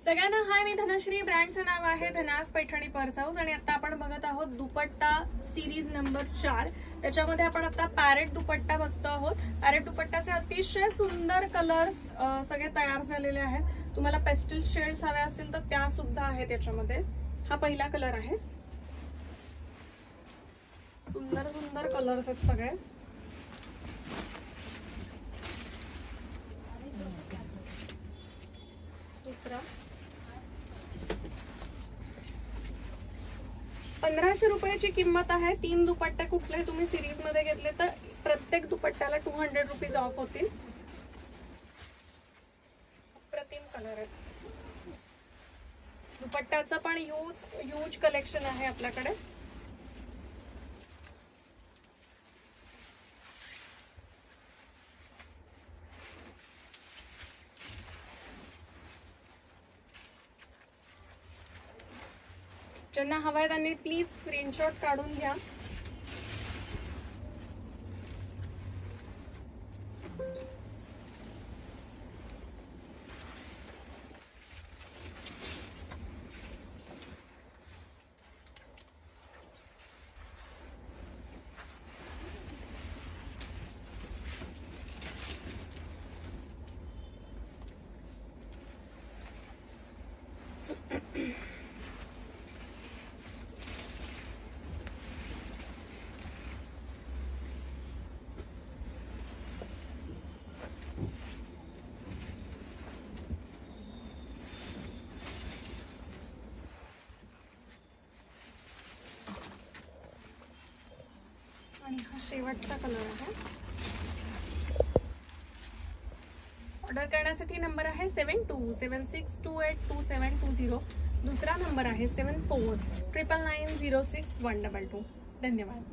सगळ्यांना हाय, मी धनश्री. ब्रँडचं नाव आहे Dhanas Paithani purse house आणि आता आपण बघत आहोत दुपट्टा सिरीज नंबर 4. त्याच्यामध्ये आपण आता पॅरेट दुपट्टा बघतो आहोत. पॅरेट दुपट्ट्याचे अतिशय सुंदर कलर्स सगळे तयार झालेले आहेत. तुम्हाला पेस्टल शेड्स हवे असतील तर त्या सुद्धा आहेत याच्यामध्ये. हा पहिला कलर आहे. सुंदर सुंदर कलर्स आहेत सगळे. दुसरा 1500 रुपयाची किंमत आहे. 3 दुपट्टे कुठले तुम्ही सिरीज मध्ये घेतले तर प्रत्येक दुपट्ट्याला 200 रुपीज ऑफ होतील. अप्रतिम कलर आहे. दुपट्ट्याचं पण ह्यूज कलेक्शन आहे आपल्याकडे. ज्यांना हवाय त्यांनी प्लीज स्क्रीनशॉट काढून घ्या. आणि हा शेवटचा कलर आहे. ऑर्डर करण्यासाठी नंबर आहे 7276282720. दुसरा नंबर आहे 7499906122. धन्यवाद.